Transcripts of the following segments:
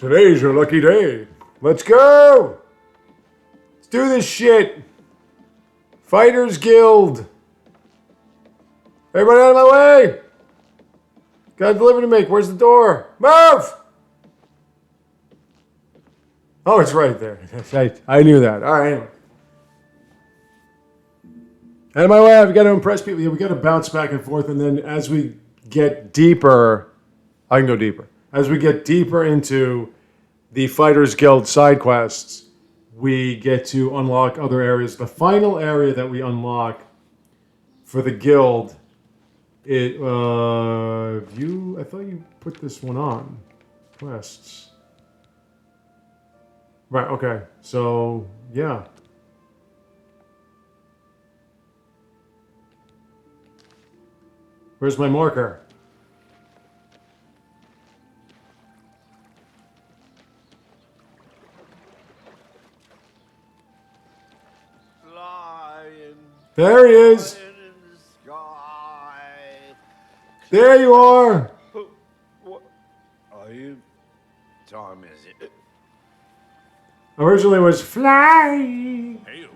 Today's your lucky day. Let's go! Let's do this shit! Fighters Guild! Everybody out of my way! Got a delivery to make. Where's the door? Move! Oh, it's right there. I knew that. All right, anyway. Out of my way, I've got to impress people. We got to bounce back and forth, and then as we get deeper, I can go deeper. As we get deeper into the Fighters Guild side quests, we get to unlock other areas. The final area that we unlock for the guild, I thought you put this one on. Quests. Right, okay. So, yeah. Where's my marker? Flying, There he is. flying in the sky. There you are. What are you? Time is it? Originally it was fly. Hey,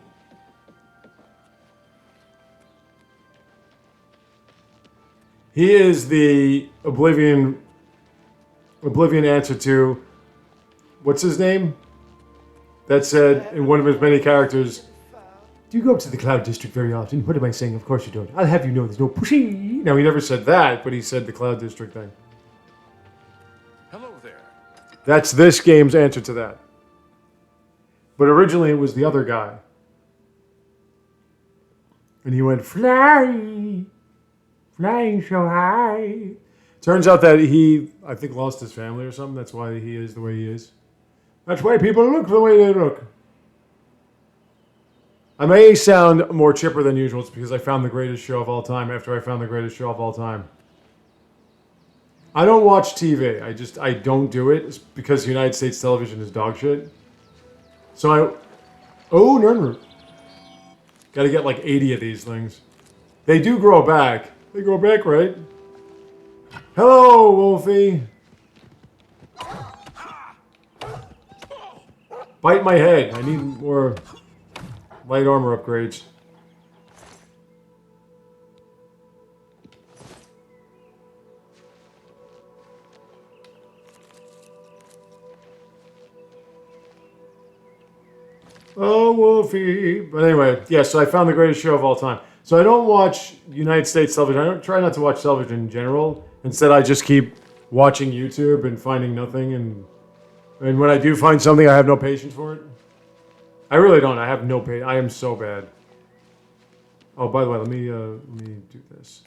He is the Oblivion answer to, what's his name? That said in one of his many characters, do you go up to the Cloud District very often? What am I saying? Of course you don't. I'll have you know there's no pushy. Now, he never said that, but he said the Cloud District thing. hello there. That's this game's answer to that. But originally it was the other guy. And he went, fly. Flying so high. Turns out that he, I think, lost his family or something. That's why he is the way he is. That's why people look the way they look. I may sound more chipper than usual. It's because I found the greatest show of all time after I found the greatest show of all time. I don't watch TV. I don't do it. It's because United States television is dog shit. So oh, no. Gotta get like 80 of these things. They do grow back. They grow back, right? Hello, Wolfie. Bite my head. I need more light armor upgrades. Oh, Wolfie. But anyway, yeah, so I found the greatest show of all time. So I don't watch United States television. I don't try not to watch television in general. Instead, I just keep watching YouTube and finding nothing. And when I do find something, I have no patience for it. I really don't. I have no patience. I am so bad. Oh, by the way, let me do this.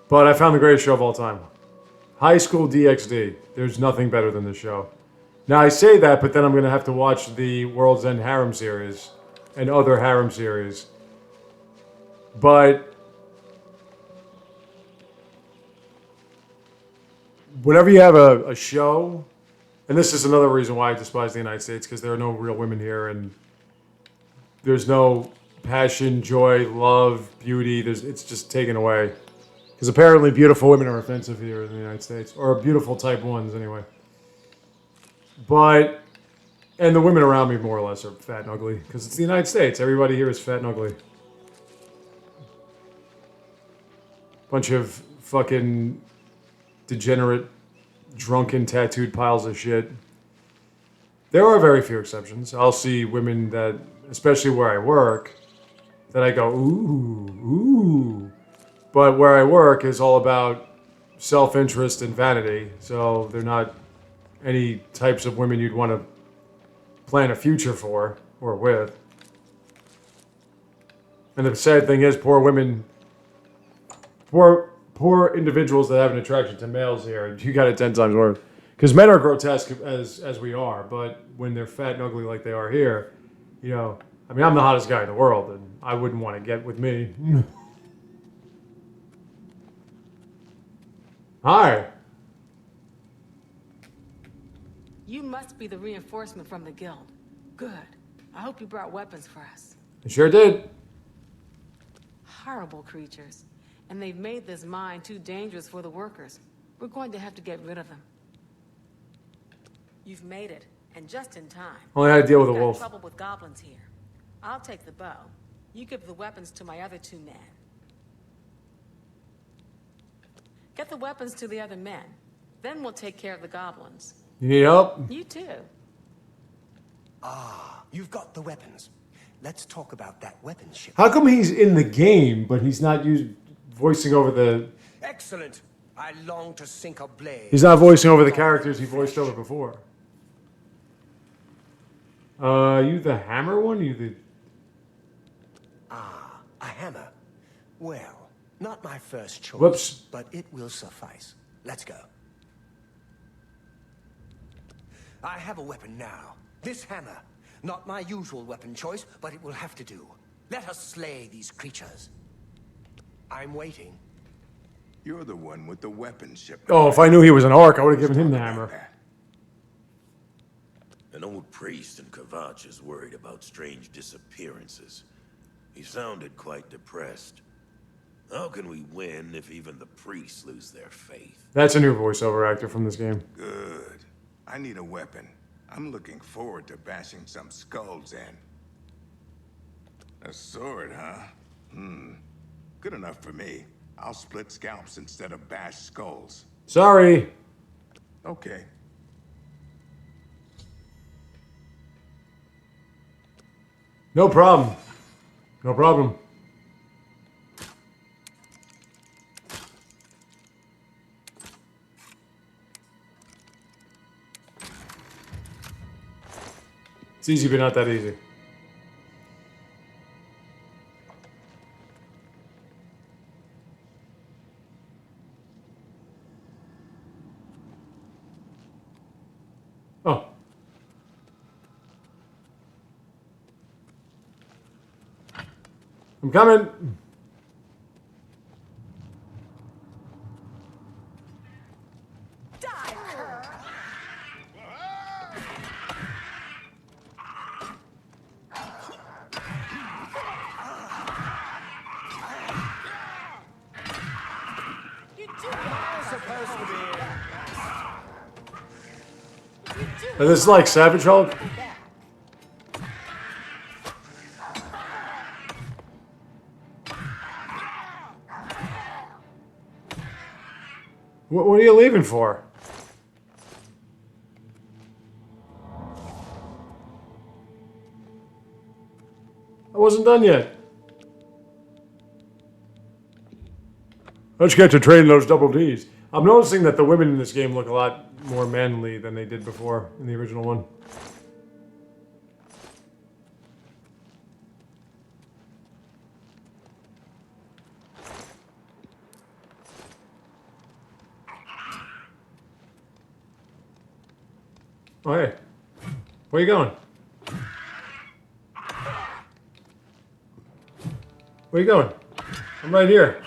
But I found the greatest show of all time. High School DxD. There's nothing better than this show. Now, I say that, but then I'm going to have to watch the World's End Harem series and other harem series. But whenever you have a show, and this is another reason why I despise the United States, because there are no real women here, and there's no passion, joy, love, beauty. It's just taken away. Because apparently beautiful women are offensive here in the United States. Or beautiful type ones, anyway. But, and the women around me more or less are fat and ugly. Because it's the United States. Everybody here is fat and ugly. Bunch of fucking degenerate, drunken, tattooed piles of shit. There are very few exceptions. I'll see women that, especially where I work, that I go, ooh. But where I work is all about self-interest and vanity. So they're not any types of women you'd want to plan a future for or with. And the sad thing is, poor women, poor individuals that have an attraction to males here, you got it 10 times worse. Because men are grotesque as we are, but when they're fat and ugly like they are here, you know, I mean, I'm the hottest guy in the world, and I wouldn't want to get with me. Hi. You must be the reinforcement from the guild. Good. I hope you brought weapons for us. I sure did. horrible creatures. And they've made this mine too dangerous for the workers. We're going to have to get rid of them. You've made it, and just in time. Only had to deal with a We've got wolf. trouble with goblins here. I'll take the bow. You give the weapons to my other 2 men. Get the weapons to the other men. Then we'll take care of the goblins. You need help? You too. Ah, you've got the weapons. Let's talk about that weapons ship. How come he's in the game, but he's not voicing over the... Excellent. I long to sink a blade. He's not voicing over the characters he voiced over before. You the hammer one? You the... Ah, a hammer. Well, not my first choice. Whoops. But it will suffice. Let's go. I have a weapon now. This hammer. Not my usual weapon choice, but it will have to do. Let us slay these creatures. I'm waiting. You're the one with the weapon ship. Oh, if I knew he was an orc, I would have given him the hammer. An old priest in Kvatch is worried about strange disappearances. He sounded quite depressed. How can we win if even the priests lose their faith? That's a new voiceover actor from this game. Good. I need a weapon. I'm looking forward to bashing some skulls in. A sword, huh? Good enough for me. I'll split scalps instead of bash skulls. Sorry. Okay. No problem. No problem. It's easy, but not that easy. Oh. I'm coming. Is this like Savage Hulk? What are you leaving for? I wasn't done yet. Let's get to trading those double Ds. I'm noticing that the women in this game look a lot more manly than they did before in the original one. Oh, hey. Where you going? Where you going? I'm right here.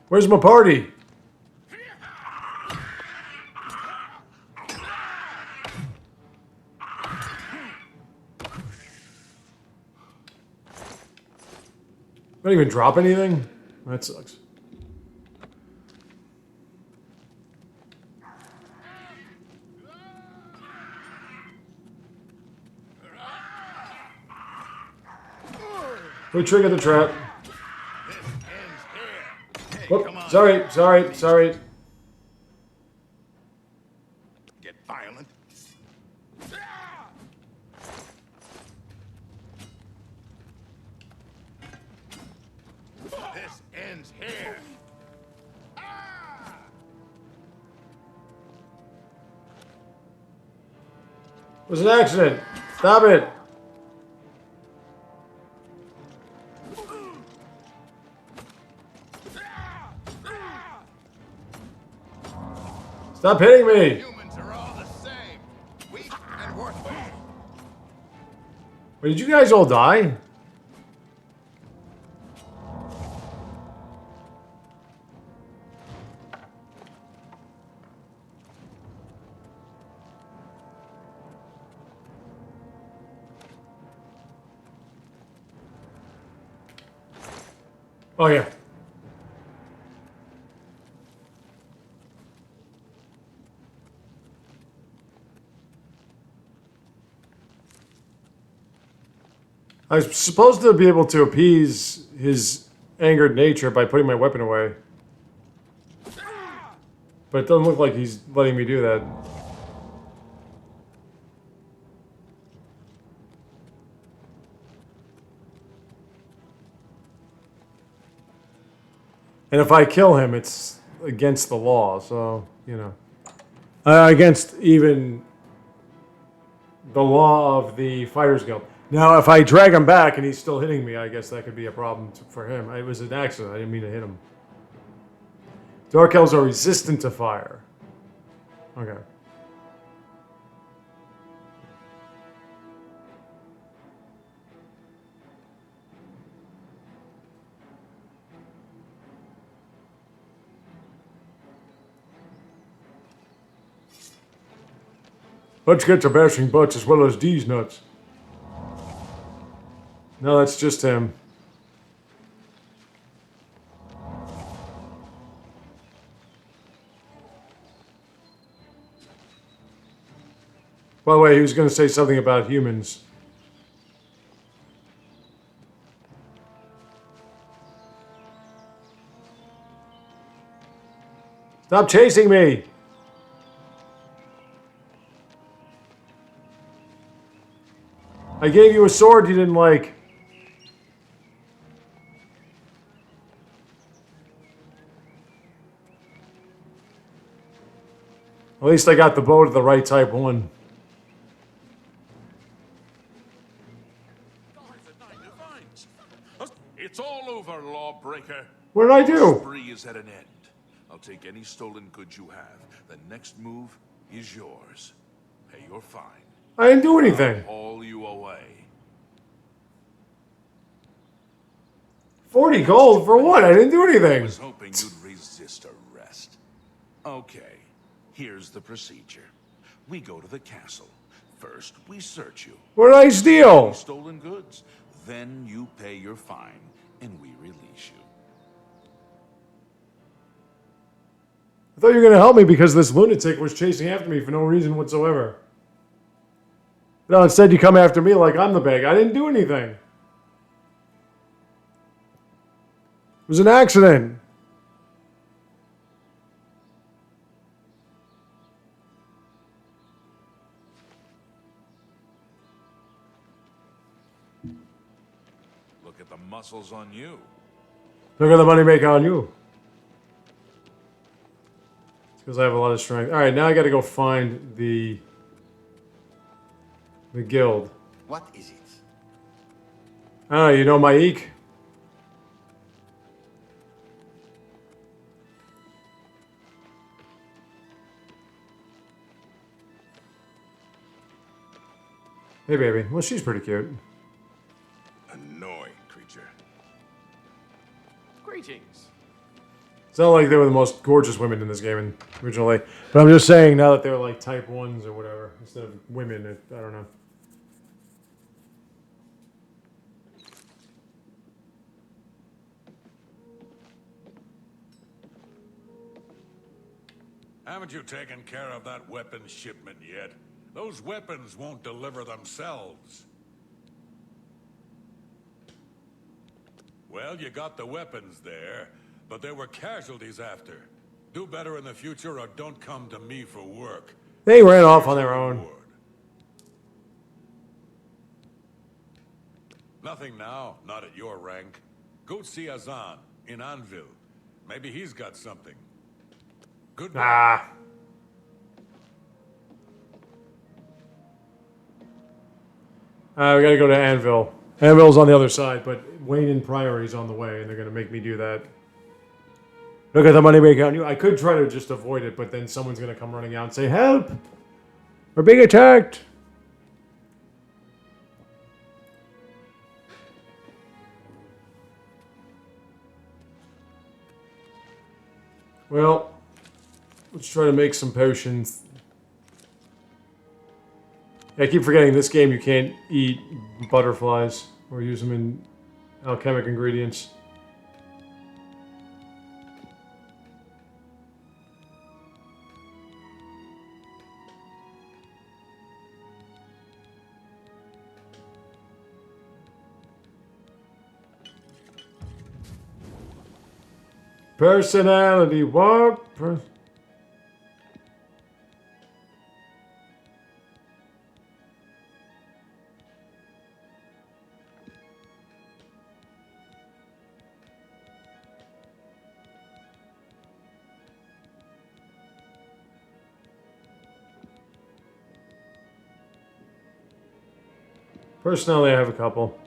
Where's my party? Don't even drop anything? That sucks. We triggered the trap. Whoop, sorry. Get violent. This ends here. It was an accident. Stop it. Stop hitting me. Humans are all the same. Weak and worthless. Wait, did you guys all die? Oh, yeah. I was supposed to be able to appease his angered nature by putting my weapon away. But it doesn't look like he's letting me do that. And if I kill him, it's against the law, so, you know. Against even the law of the Fighters Guild. Now, if I drag him back and he's still hitting me, I guess that could be a problem for him. It was an accident. I didn't mean to hit him. Dark elves are resistant to fire. Okay. Let's get to bashing butts as well as D's nuts. No, that's just him. By the way, he was going to say something about humans. Stop chasing me! I gave you a sword you didn't like. At least I got the bow to the right type one. It's all over, lawbreaker. What did I do? Spree is at an end. I'll take any stolen goods you have. The next move is yours. Pay your fine. I didn't do anything. I'll haul you away. 40 gold for what? I didn't do I anything. was hoping you'd resist arrest. Okay, here's the procedure. We go to the castle. First, we search you. What did I steal? Stolen goods. Then you pay your fine, and we release you. I thought you were going to help me because this lunatic was chasing after me for no reason whatsoever. No, instead you come after me like I'm the bag. I didn't do anything. It was an accident. Look at the muscles on you. Look at the money maker on you. It's because I have a lot of strength. All right, now I got to go find the guild. What is it? Ah, you know my eek? Hey, baby. Well, she's pretty cute. Annoying creature. Greetings. It's not like they were the most gorgeous women in this game originally. But I'm just saying now that they're like type 1s or whatever, instead of women, I don't know. Haven't you taken care of that weapon shipment yet? Those weapons won't deliver themselves. Well, you got the weapons there, but there were casualties after. Do better in the future or don't come to me for work. They ran off on their own. Reward. Nothing now, not at your rank. Go see Azan in Anvil. Maybe he's got something. Goodbye. Ah. We gotta go to Anvil. Anvil's on the other side, but Wayne and Priory's on the way, and they're gonna make me do that. Look at the money maker on you. I could try to just avoid it, but then someone's gonna come running out and say, "Help! We're being attacked!" Well, let's try to make some potions. I keep forgetting this game you can't eat butterflies or use them in alchemic ingredients. Personality, what? Personally, I have a couple.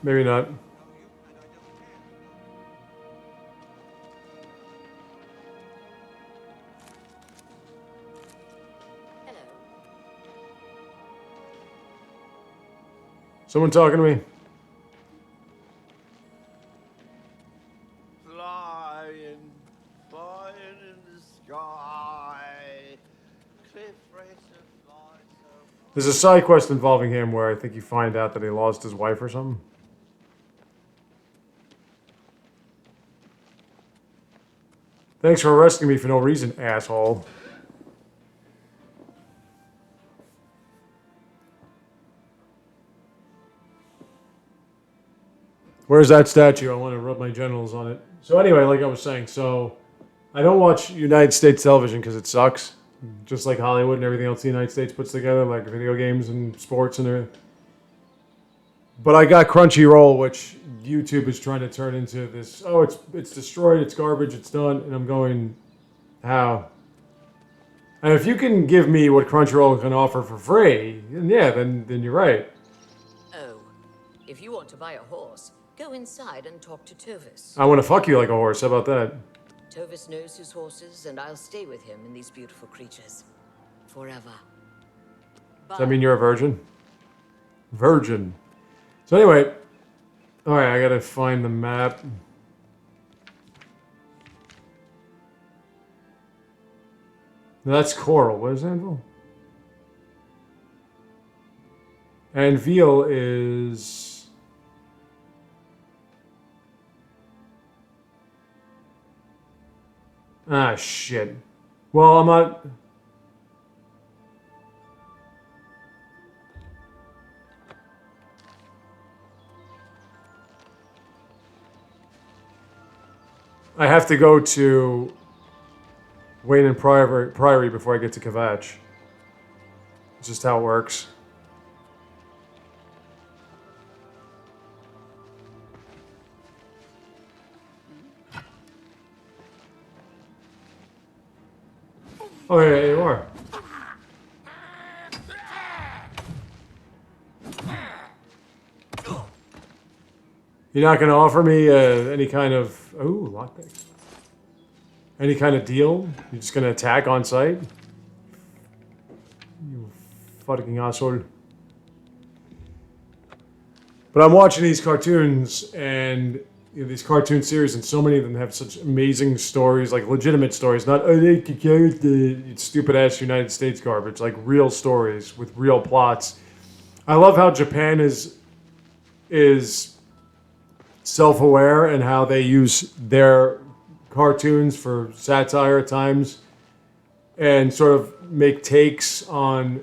Maybe not. Hello. Someone talking to me? Flying, flying in the sky. Cliff racer flies so There's a side quest involving him where I think you find out that he lost his wife or something. Thanks for arresting me for no reason, asshole. Where's that statue? I want to rub my genitals on it. So anyway, like I was saying, so I don't watch United States television because it sucks. Just like Hollywood and everything else the United States puts together, like video games and sports and everything. But I got Crunchyroll, which YouTube is trying to turn into this, oh, it's destroyed, it's garbage, it's done. And I'm going, how? And if you can give me what Crunchyroll can offer for free, then yeah, then you're right. Oh, if you want to buy a horse, go inside and talk to Tovis. I want to fuck you like a horse. How about that? Tovis knows his horses, and I'll stay with him in these beautiful creatures. Forever. Does that mean you're a virgin? Virgin. So anyway, alright, I gotta find the map. Now that's coral. What is Anvil? Anvil is... Ah, shit. Well, I'm not... I have to go to Wayne and Priory before I get to Kvatch. It's just how it works. Oh, yeah, you are. You're not going to offer me any kind of... Ooh, lockpicks. Any kind of deal? You're just going to attack on sight? You fucking asshole. But I'm watching these cartoons and these cartoon series, and so many of them have such amazing stories, like legitimate stories, not they could carry the stupid ass United States garbage, like real stories with real plots. I love how Japan is self-aware and how they use their cartoons for satire at times and sort of make takes on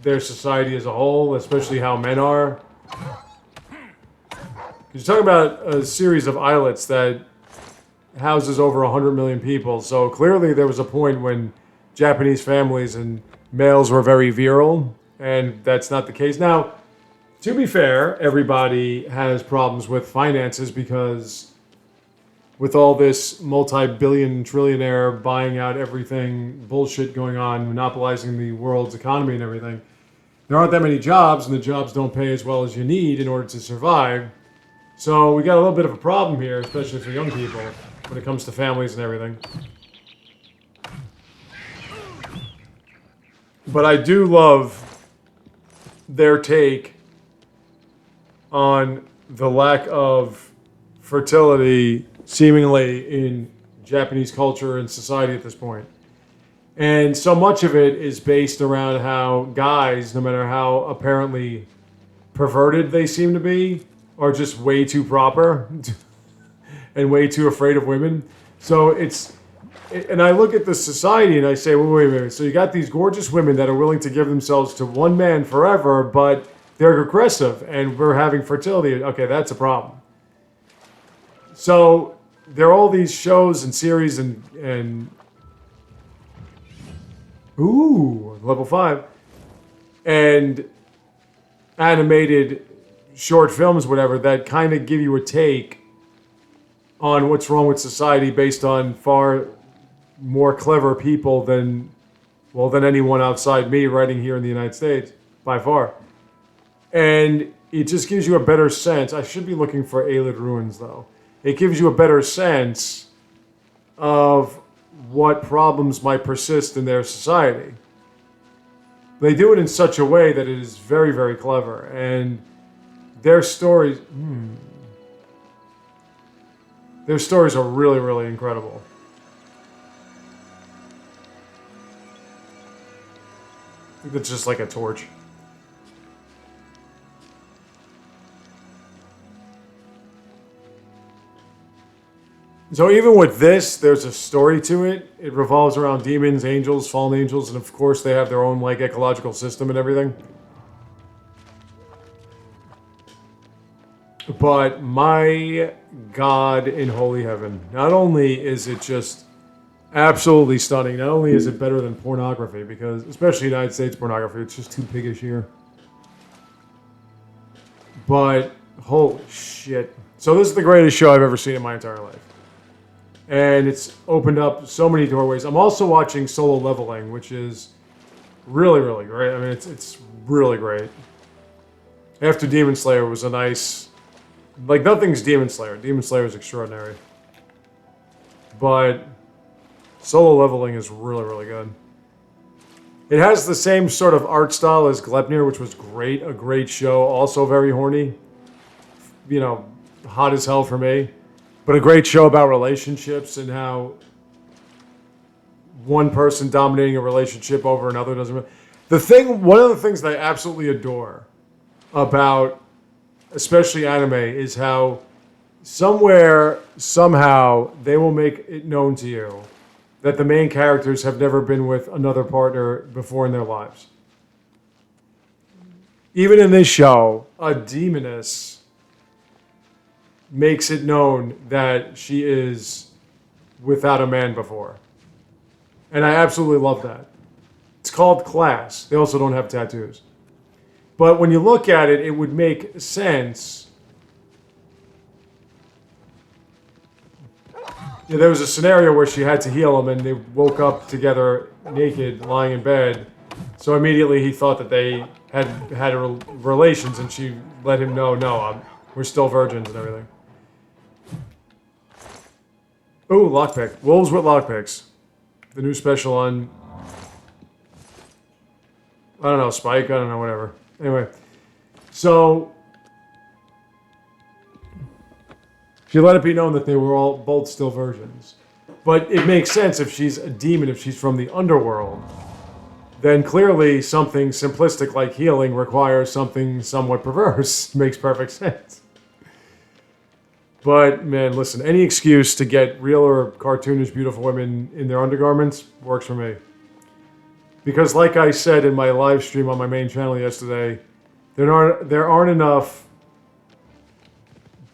their society as a whole, especially how men are. You're talking about a series of islets that houses over 100 million people, so clearly there was a point when Japanese families and males were very virile, and that's not the case now. To be fair, everybody has problems with finances because with all this multi-billion trillionaire buying out everything bullshit going on, monopolizing the world's economy and everything, there aren't that many jobs, and the jobs don't pay as well as you need in order to survive. So we got a little bit of a problem here, especially for young people, when it comes to families and everything. But I do love their take on the lack of fertility seemingly in Japanese culture and society at this point. And so much of it is based around how guys, no matter how apparently perverted they seem to be, are just way too proper and way too afraid of women. So it's And I look at the society and I say, wait a minute. So you got these gorgeous women that are willing to give themselves to one man forever, but they're aggressive and we're having fertility. Okay, that's a problem. So there are all these shows and series and ooh, level 5. And animated short films, whatever, that kind of give you a take on what's wrong with society based on far more clever people than anyone outside me writing here in the United States, by far. And it just gives you a better sense. I should be looking for Aelid Ruins, though. It gives you a better sense of what problems might persist in their society. They do it in such a way that it is very, very clever. And their stories... Their stories are really, really incredible. I think it's just like a torch. So even with this, there's a story to it. It revolves around demons, angels, fallen angels, and of course they have their own like ecological system and everything. But my God in holy heaven, not only is it just absolutely stunning, not only is it better than pornography, because especially United States pornography, it's just too piggish here. But holy shit. So this is the greatest show I've ever seen in my entire life. And it's opened up so many doorways. I'm also watching Solo Leveling, which is really, really great. I mean, it's really great. After Demon Slayer was a nice... Like, nothing's Demon Slayer. Demon Slayer is extraordinary. But Solo Leveling is really, really good. It has the same sort of art style as Gleipnir, which was great. A great show. Also very horny. You know, hot as hell for me. But a great show about relationships and how one person dominating a relationship over another doesn't... One of the things that I absolutely adore about especially anime is how somewhere, somehow, they will make it known to you that the main characters have never been with another partner before in their lives. Even in this show, a demoness makes it known that she is without a man before. And I absolutely love that. It's called class. They also don't have tattoos. But when you look at it, it would make sense. Yeah, there was a scenario where she had to heal him and they woke up together naked, lying in bed. So immediately he thought that they had relations and she let him know, no, we're still virgins and everything. Ooh, lockpick. Wolves with lockpicks. The new special on... I don't know, Spike? I don't know, whatever. Anyway, so... She let it be known that they were all both still virgins. But it makes sense if she's a demon, if she's from the underworld. Then clearly something simplistic like healing requires something somewhat perverse. Makes perfect sense. But, man, listen, any excuse to get real or cartoonish beautiful women in their undergarments works for me. Because like I said in my live stream on my main channel yesterday, there aren't enough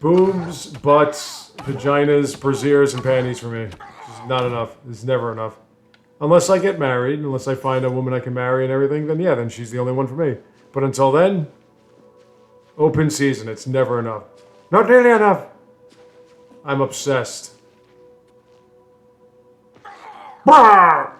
boobs, butts, vaginas, brasiers, and panties for me. It's just not enough. It's never enough. Unless I get married, unless I find a woman I can marry and everything, then yeah, then she's the only one for me. But until then, open season. It's never enough. Not nearly enough. I'm obsessed. Bah!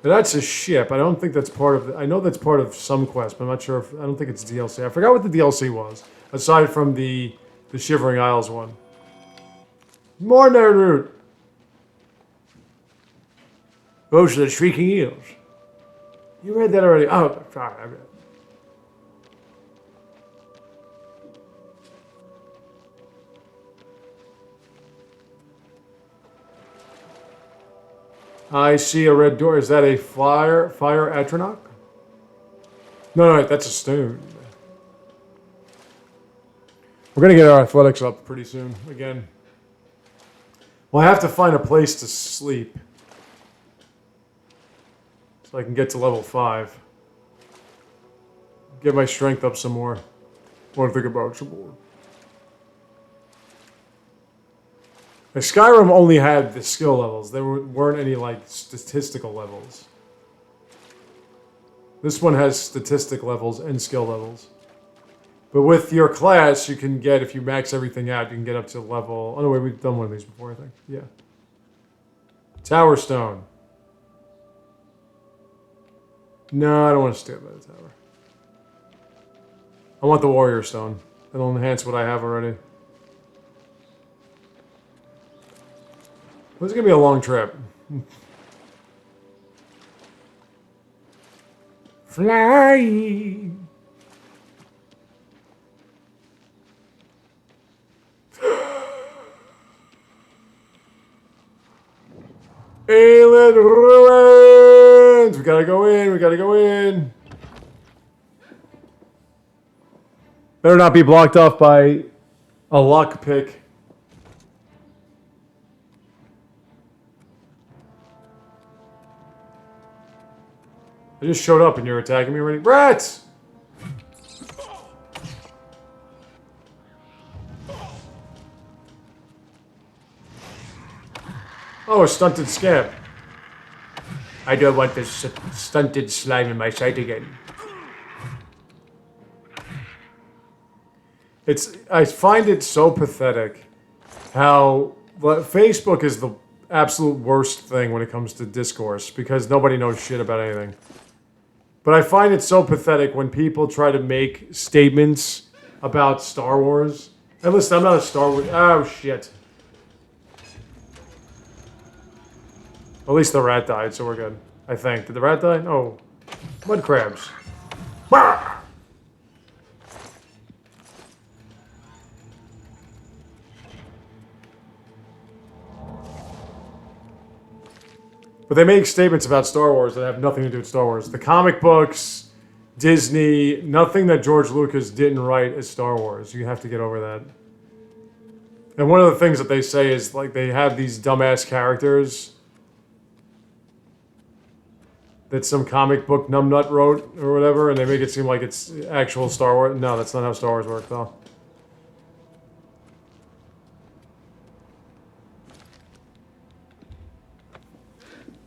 That's a ship. I don't think that's part of... I know that's part of some quest, but I'm not sure if... I don't think it's DLC. I forgot what the DLC was, aside from the Shivering Isles one. More nerd route. Those are the Shrieking Eels. You read that already? Oh, sorry. I read it. I see a red door. Is that a fire Atronach? No, that's a stone. We're going to get our athletics up pretty soon, again. Well, I have to find a place to sleep. So I can get to level 5. Get my strength up some more. Want to think about some more. Like Skyrim only had the skill levels. There weren't any, like, statistical levels. This one has statistic levels and skill levels. But with your class, you can get, if you max everything out, you can get up to level... Oh, no, wait, we've done one of these before, I think. Yeah. Tower Stone. No, I don't want to stay by the tower. I want the Warrior Stone. It'll enhance what I have already. This is going to be a long trip. Fly! Alien ruins! We gotta go in, we gotta go in. Better not be blocked off by a lockpick. I just showed up and you're attacking me already. Rats! Oh, a stunted scab. I don't want this stunted slime in my sight again. I find it so pathetic how Facebook is the absolute worst thing when it comes to discourse because nobody knows shit about anything. But I find it so pathetic when people try to make statements about Star Wars. And listen, I'm not a Star Wars... Oh, shit. At least the rat died, so we're good. I think. Did the rat die? No. Mud crabs. Bah! But they make statements about Star Wars that have nothing to do with Star Wars. The comic books, Disney, nothing that George Lucas didn't write is Star Wars. You have to get over that. And one of the things that they say is, like, they have these dumbass characters that some comic book numbnut wrote or whatever, and they make it seem like it's actual Star Wars. No, that's not how Star Wars works, though.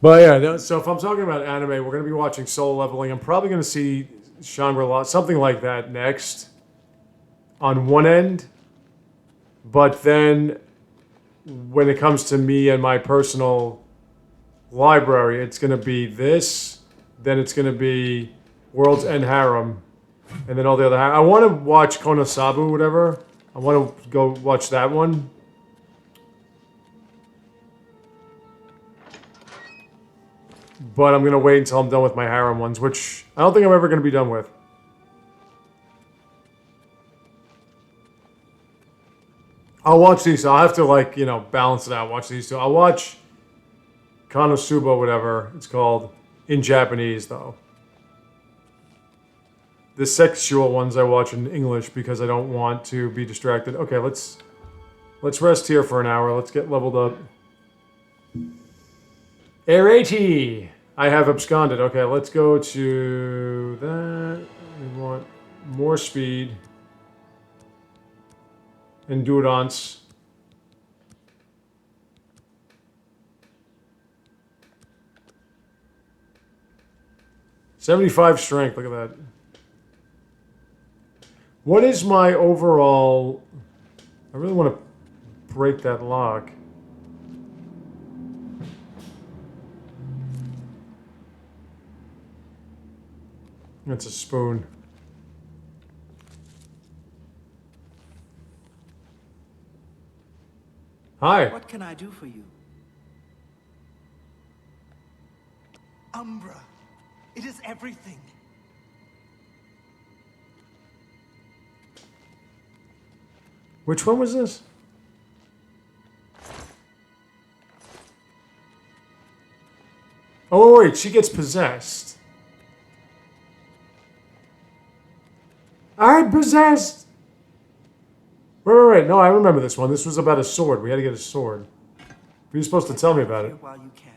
But yeah, so if I'm talking about anime, we're going to be watching Soul Leveling. I'm probably going to see Shangri-La, something like that next on one end. But then when it comes to me and my personal library, it's going to be this, then it's going to be World's End Harem, and then all the other... I want to watch Konosuba, whatever. I want to go watch that one. But I'm going to wait until I'm done with my harem ones, which I don't think I'm ever going to be done with. I'll watch these. I'll have to, like, you know, balance it out. Watch these two. I'll watch Konosuba, whatever it's called, in Japanese, though. The sexual ones I watch in English because I don't want to be distracted. Okay, let's rest here for an hour. Let's get leveled up. Air 80! I have absconded. Okay, let's go to that. We want more speed. Endurance. $75 strength, look at that. What is my overall... I really want to break that lock. That's a spoon. Hi. What can I do for you? Umbra. It is everything. Which one was this? Oh, wait, she gets possessed. I'm possessed! Right. No, I remember this one. This was about a sword. We had to get a sword. You're supposed to tell me about it. While you can.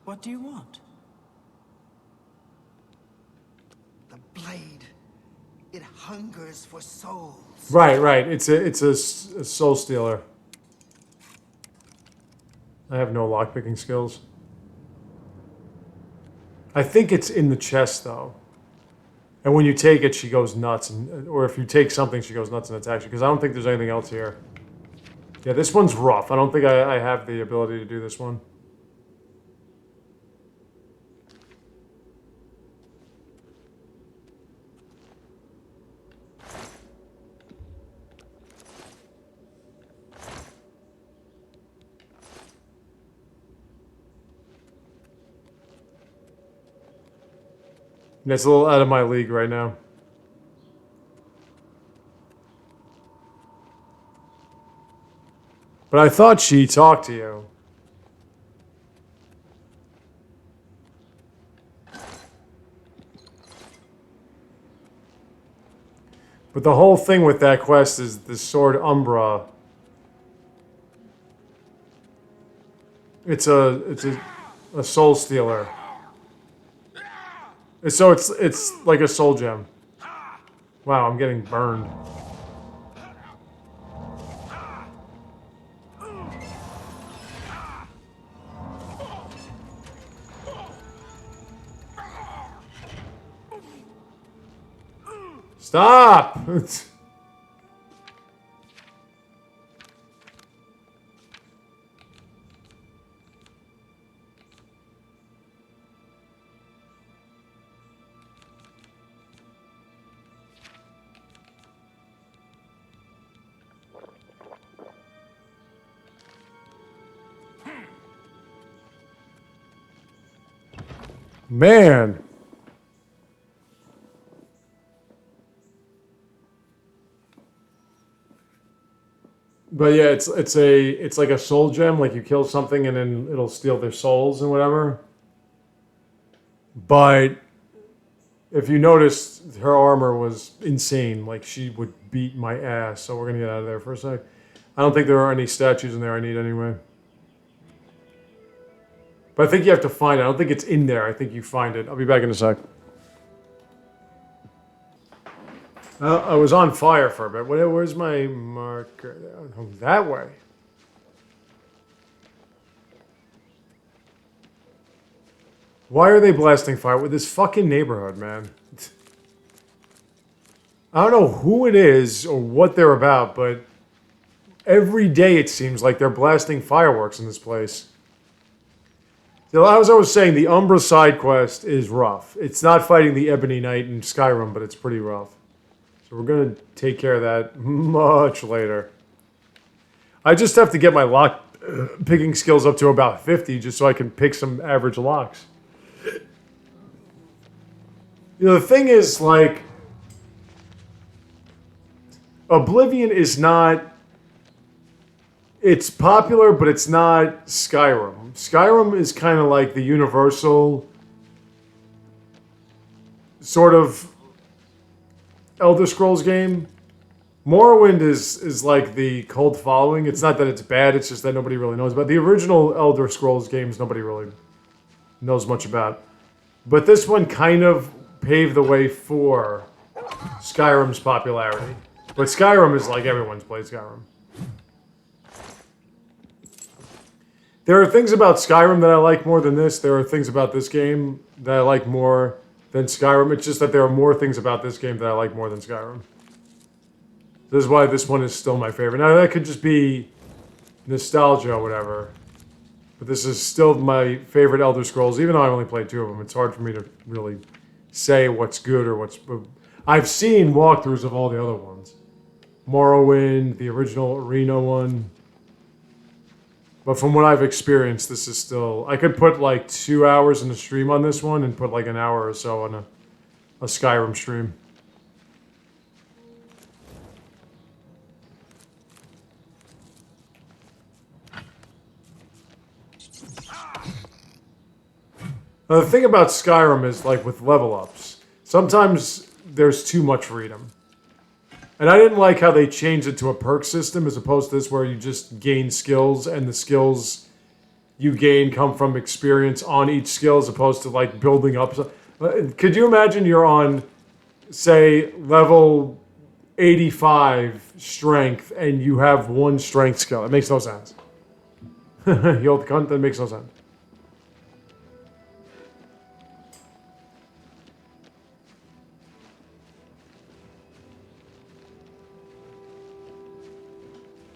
What do you want? The blade. It hungers for souls. Right. It's a soul stealer. I have no lockpicking skills. I think it's in the chest though. And when you take it, she goes nuts, or if you take something, she goes nuts and attacks you. Because I don't think there's anything else here. Yeah, this one's rough. I don't think I have the ability to do this one. It's a little out of my league right now. But I thought she talked to you. But the whole thing with that quest is the sword Umbra. It's a soul stealer. So it's like a soul gem. Wow, I'm getting burned. Stop! Man. But yeah, it's like a soul gem, like you kill something and then it'll steal their souls and whatever. But if you noticed, her armor was insane. Like she would beat my ass. So we're gonna get out of there for a sec. I don't think there are any statues in there I need anyway. But I think you have to find it. I don't think it's in there. I think you find it. I'll be back in a sec. I was on fire for a bit. Where's my marker? Oh, that way. Why are they blasting fire with this fucking neighborhood, man? I don't know who it is or what they're about, but every day it seems like they're blasting fireworks in this place. As I was saying, the Umbra side quest is rough. It's not fighting the Ebony Knight in Skyrim, but it's pretty rough. So we're going to take care of that much later. I just have to get my lock picking skills up to about 50 just so I can pick some average locks. You know, the thing is, like, Oblivion is not... It's popular, but it's not Skyrim. Skyrim is kind of like the universal sort of Elder Scrolls game. Morrowind is like the cult following. It's not that it's bad, it's just that nobody really knows about. The original Elder Scrolls games, nobody really knows much about. But this one kind of paved the way for Skyrim's popularity. But Skyrim is like everyone's played Skyrim. There are things about Skyrim that I like more than this. There are things about this game that I like more than Skyrim. It's just that there are more things about this game that I like more than Skyrim. This is why this one is still my favorite. Now, that could just be nostalgia or whatever. But this is still my favorite Elder Scrolls, even though I only played 2 of them. It's hard for me to really say what's good or what's... I've seen walkthroughs of all the other ones. Morrowind, the original Arena one. But from what I've experienced, this is still... I could put like 2 hours in a stream on this one and put like an hour or so on a Skyrim stream. Now, the thing about Skyrim is, like with level ups, sometimes there's too much freedom. And I didn't like how they changed it to a perk system as opposed to this where you just gain skills and the skills you gain come from experience on each skill as opposed to like building up. Could you imagine you're on, say, level 85 strength and you have one strength skill? It makes no sense. You old cunt, that makes no sense.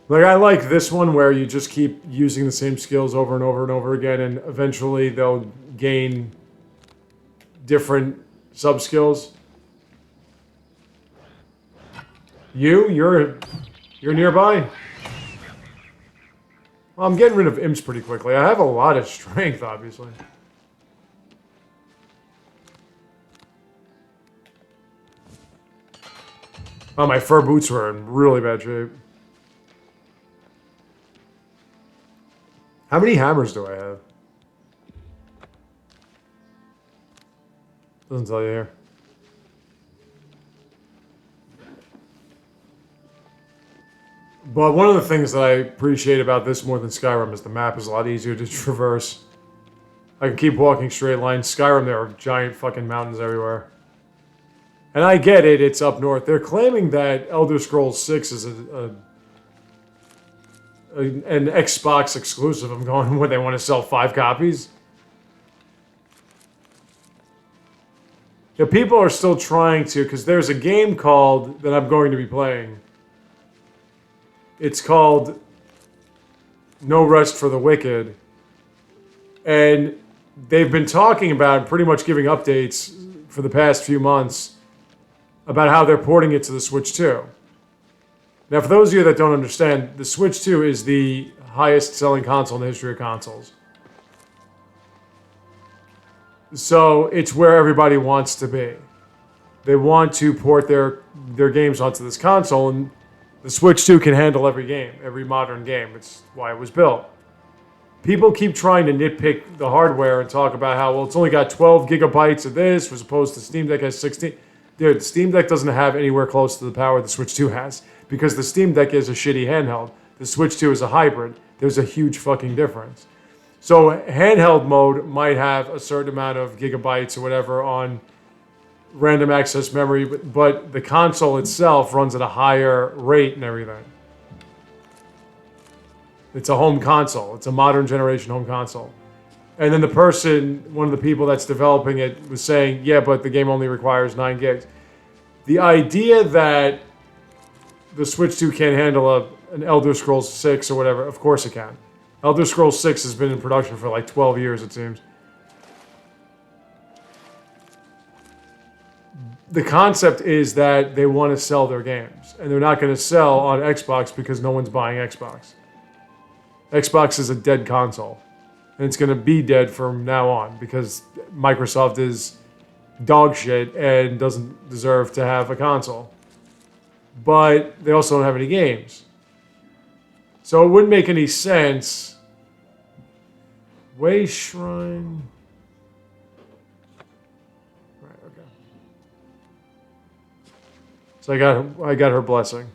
Like, I like this one where you just keep using the same skills over and over and over again, and eventually they'll gain different sub-skills. You're nearby? Well, I'm getting rid of imps pretty quickly. I have a lot of strength, obviously. Oh, my fur boots were in really bad shape. How many hammers do I have? Doesn't tell you here. But one of the things that I appreciate about this more than Skyrim is the map is a lot easier to traverse. I can keep walking straight lines. Skyrim, there are giant fucking mountains everywhere. And I get it, it's up north. They're claiming that Elder Scrolls 6 is an Xbox exclusive. I'm going, what, they want to sell 5 copies? Yeah, people are still trying to, because there's a game called, that I'm going to be playing. It's called No Rest for the Wicked. And they've been talking about, pretty much giving updates for the past few months, about how they're porting it to the Switch 2. Now, for those of you that don't understand, the Switch 2 is the highest selling console in the history of consoles. So it's where everybody wants to be. They want to port their games onto this console, and the Switch 2 can handle every game, every modern game. It's why it was built. People keep trying to nitpick the hardware and talk about how, well, it's only got 12 gigabytes of this, as opposed to Steam Deck has 16. Dude, Steam Deck doesn't have anywhere close to the power the Switch 2 has, because the Steam Deck is a shitty handheld. The Switch 2 is a hybrid. There's a huge fucking difference. So handheld mode might have a certain amount of gigabytes or whatever on random access memory, but the console itself runs at a higher rate and everything. It's a home console. It's a modern generation home console. And then one of the people that's developing it was saying, yeah, but the game only requires 9 gigs. The idea that the Switch 2 can't handle an Elder Scrolls 6 or whatever, of course it can. Elder Scrolls 6 has been in production for like 12 years, it seems. The concept is that they want to sell their games, and they're not going to sell on Xbox because no one's buying Xbox. Xbox is a dead console, and it's going to be dead from now on because Microsoft is dog shit and doesn't deserve to have a console. But they also don't have any games. So it wouldn't make any sense. Way Shrine. Right, okay. So I got her blessing.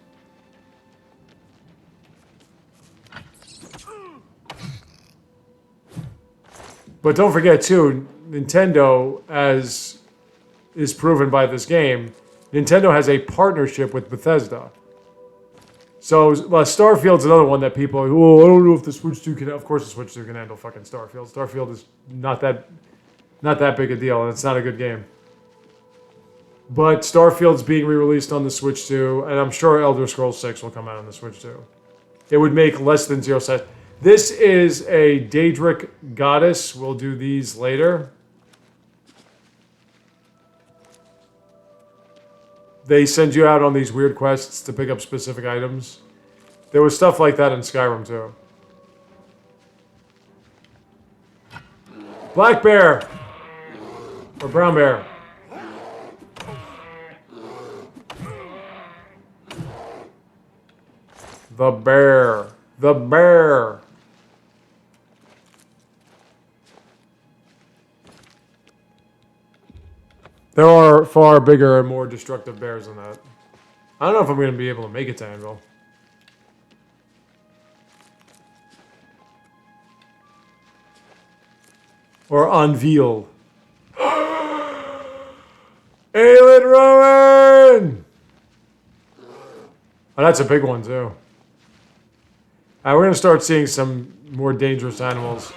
But don't forget too, Nintendo, as is proven by this game, Nintendo has a partnership with Bethesda. So Starfield's another one that people are like, oh, I don't know if the Switch 2 can. Of course, the Switch 2 can handle fucking Starfield. Starfield is not that big a deal, and it's not a good game. But Starfield's being re-released on the Switch 2, and I'm sure Elder Scrolls 6 will come out on the Switch 2. It would make less than 0 cents. This is a daedric goddess. We'll do these later. They send you out on these weird quests to pick up specific items. There was stuff like that in Skyrim too. Black bear! Or brown bear. The bear. The bear. There are far bigger and more destructive bears than that. I don't know if I'm going to be able to make it to Anvil. Or Anvil. Aelin Rowan! Oh, that's a big one, too. We're going to start seeing some more dangerous animals.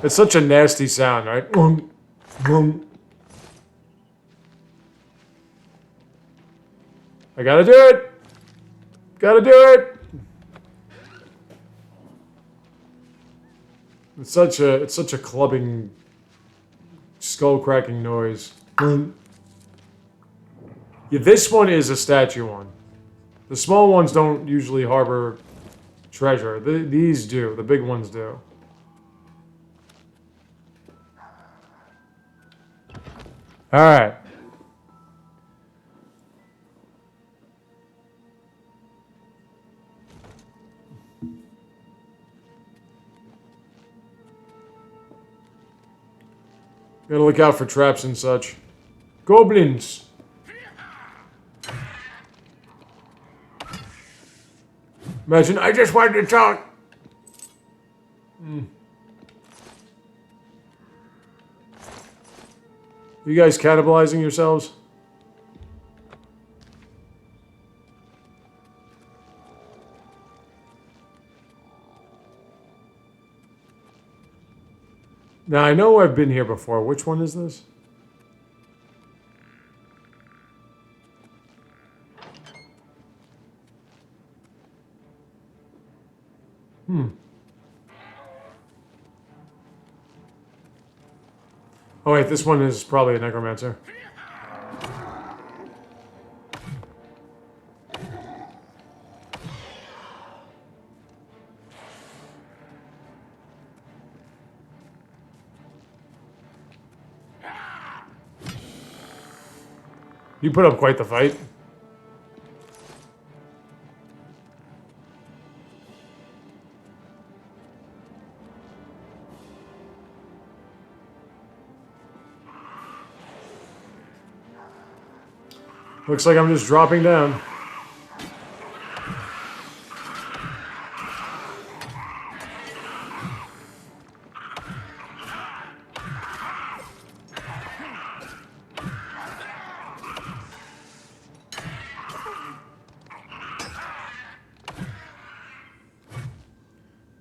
It's such a nasty sound, right? I gotta do it! Gotta do it! It's such a clubbing, skull-cracking noise. Yeah, this one is a statue one. The small ones don't usually harbor treasure. These do. The big ones do. Alright. Gotta look out for traps and such. Goblins! Imagine, I just wanted to talk! You guys cannibalizing yourselves? Now, I know I've been here before. Which one is this? Oh wait, this one is probably a necromancer. You put up quite the fight. Looks like I'm just dropping down.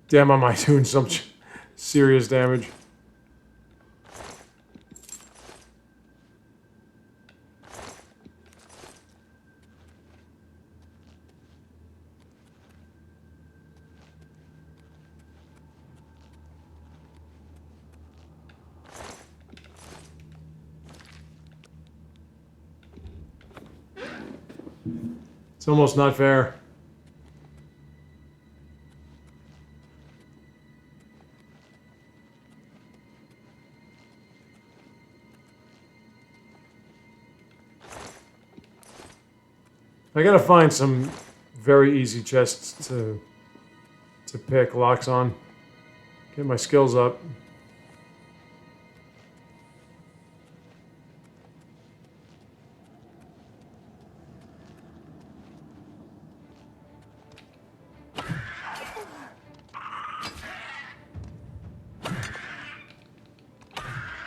Damn, am I doing some serious damage? It's almost not fair. I gotta find some very easy chests to pick locks on. Get my skills up.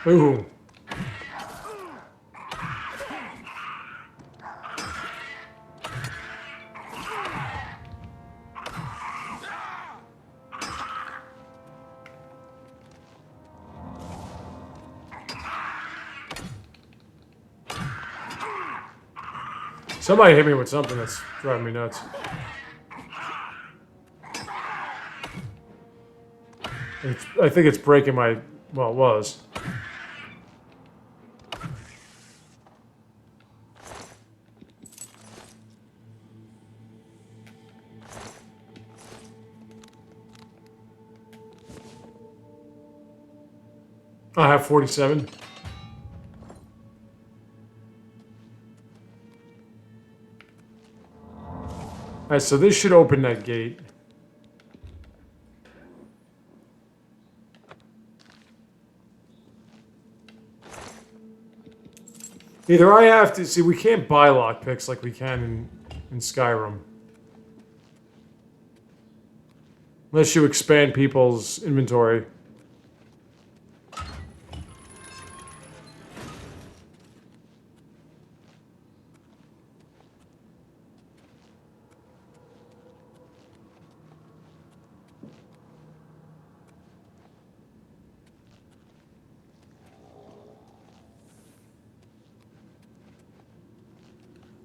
Ooh. Somebody hit me with something that's driving me nuts. I think it's breaking my... Well, it was. I have 47. Alright, so this should open that gate. Either I have to... See, we can't buy lockpicks like we can in Skyrim. Unless you expand people's inventory.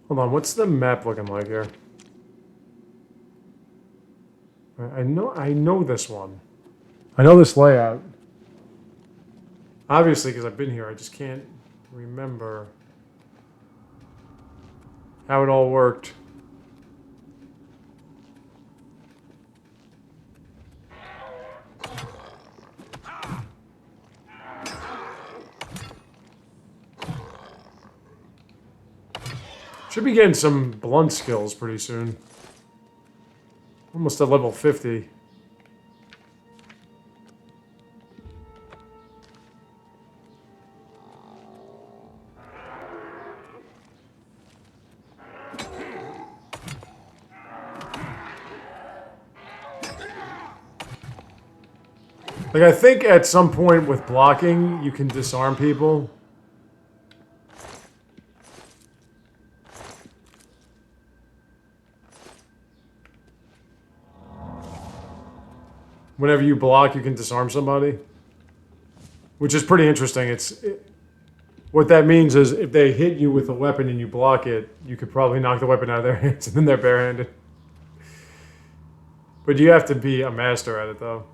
Hold on, what's the map looking like here? I know this one. I know this layout. Obviously, because I've been here, I just can't remember how it all worked. Should be getting some blunt skills pretty soon. Almost at level 50. Like, I think at some point with blocking, you can disarm people. Whenever you block, you can disarm somebody. Which is pretty interesting. What that means is if they hit you with a weapon and you block it, you could probably knock the weapon out of their hands and then they're barehanded. But you have to be a master at it, though.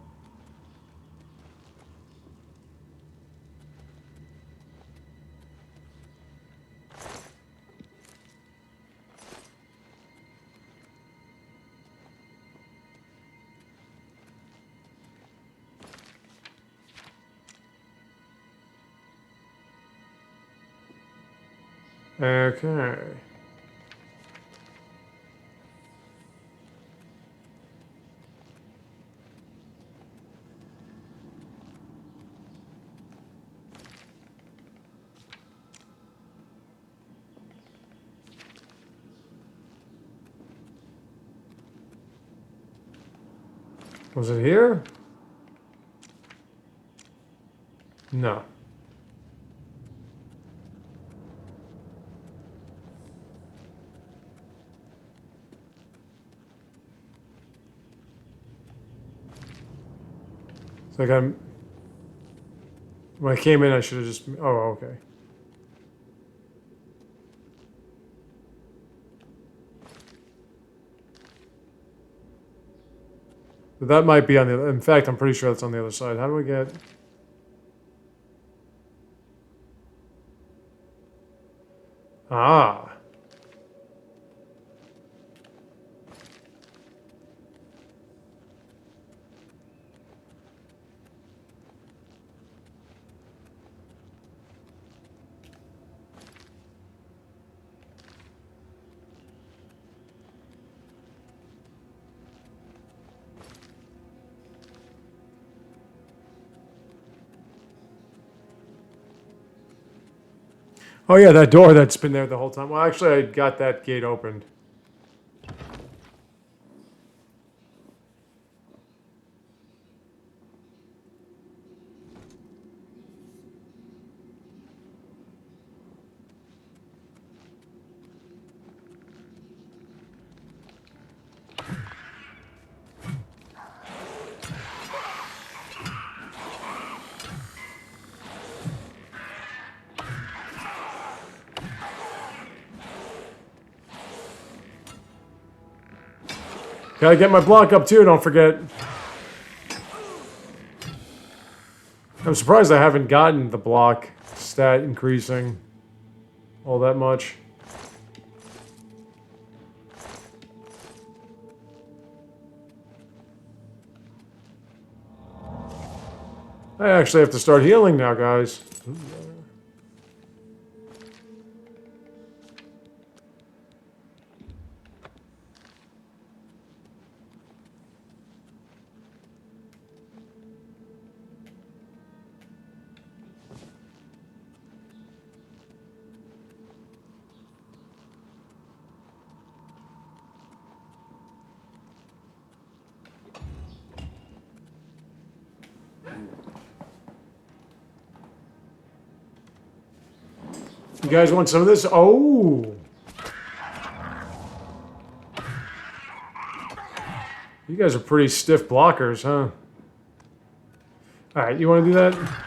Okay. Was it here? No. It's like when I came in, I should have just... Oh, okay. But that might be on the... In fact, I'm pretty sure that's on the other side. How do we get... Ah. Oh yeah, that door that's been there the whole time. Well, actually, I got that gate opened. Gotta get my block up too, don't forget. I'm surprised I haven't gotten the block stat increasing all that much. I actually have to start healing now, guys. You guys want some of this? Oh! You guys are pretty stiff blockers, huh? Alright, you want to do that?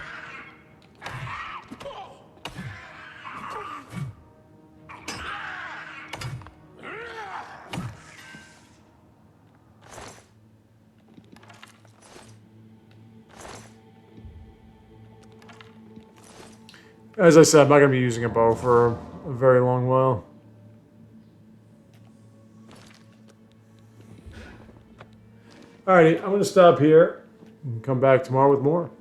As I said, I'm not going to be using a bow for a very long while. Alrighty, I'm going to stop here and come back tomorrow with more.